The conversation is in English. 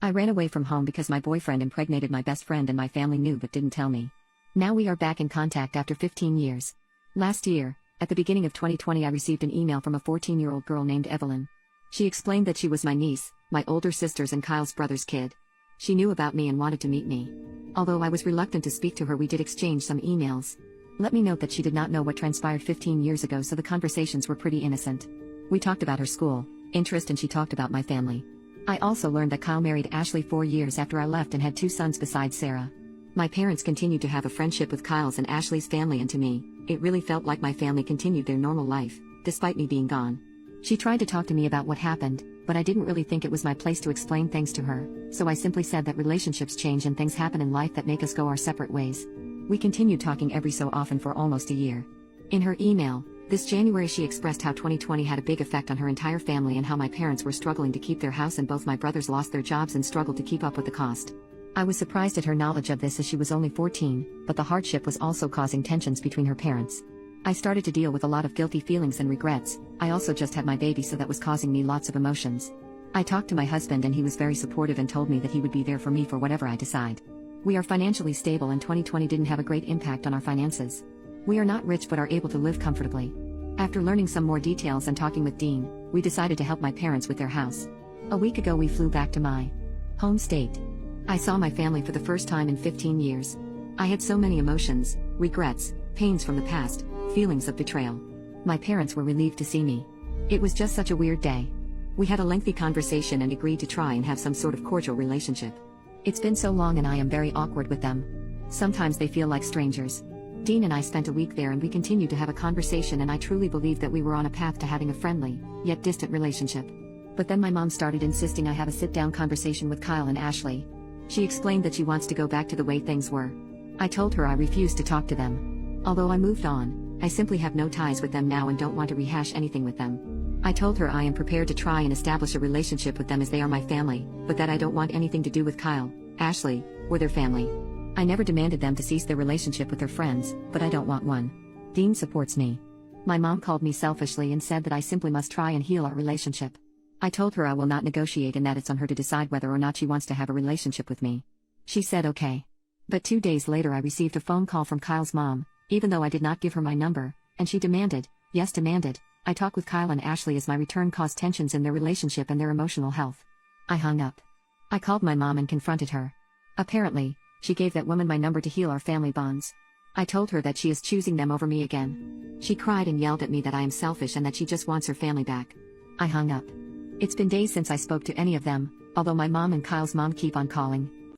I ran away from home because my boyfriend impregnated my best friend and my family knew but didn't tell me. Now we are back in contact after 15 years. Last year, at the beginning of 2020, I received an email from a 14-year-old girl named Evelyn. She explained that she was my niece, my older sister's and Kyle's brother's kid. She knew about me and wanted to meet me. Although I was reluctant to speak to her, we did exchange some emails. Let me note that she did not know what transpired 15 years ago, so the conversations were pretty innocent. We talked about her school, interest, and she talked about my family. I also learned that Kyle married Ashley 4 years after I left and had 2 sons besides Sarah. My parents continued to have a friendship with Kyle's and Ashley's family, and to me, it really felt like my family continued their normal life, despite me being gone. She tried to talk to me about what happened, but I didn't really think it was my place to explain things to her, so I simply said that relationships change and things happen in life that make us go our separate ways. We continued talking every so often for almost a year. In her email, this January, she expressed how 2020 had a big effect on her entire family and how my parents were struggling to keep their house and both my brothers lost their jobs and struggled to keep up with the cost. I was surprised at her knowledge of this as she was only 14, but the hardship was also causing tensions between her parents. I started to deal with a lot of guilty feelings and regrets. I also just had my baby, so that was causing me lots of emotions. I talked to my husband and he was very supportive and told me that he would be there for me for whatever I decide. We are financially stable and 2020 didn't have a great impact on our finances. We are not rich but are able to live comfortably. After learning some more details and talking with Dean, we decided to help my parents with their house. A week ago we flew back to my home state. I saw my family for the first time in 15 years. I had so many emotions, regrets, pains from the past, feelings of betrayal. My parents were relieved to see me. It was just such a weird day. We had a lengthy conversation and agreed to try and have some sort of cordial relationship. It's been so long and I am very awkward with them. Sometimes they feel like strangers. Dean and I spent a week there and we continued to have a conversation, and I truly believed that we were on a path to having a friendly, yet distant relationship. But then my mom started insisting I have a sit-down conversation with Kyle and Ashley. She explained that she wants to go back to the way things were. I told her I refused to talk to them. Although I moved on, I simply have no ties with them now and don't want to rehash anything with them. I told her I am prepared to try and establish a relationship with them as they are my family, but that I don't want anything to do with Kyle, Ashley, or their family. I never demanded them to cease their relationship with their friends, but I don't want one. Dean supports me. My mom called me selfishly and said that I simply must try and heal our relationship. I told her I will not negotiate and that it's on her to decide whether or not she wants to have a relationship with me. She said okay. But 2 days later I received a phone call from Kyle's mom, even though I did not give her my number, and she demanded, I talk with Kyle and Ashley as my return caused tensions in their relationship and their emotional health. I hung up. I called my mom and confronted her. Apparently, she gave that woman my number to heal our family bonds. I told her that she is choosing them over me again. She cried and yelled at me that I am selfish and that she just wants her family back. I hung up. It's been days since I spoke to any of them, although my mom and Kyle's mom keep on calling.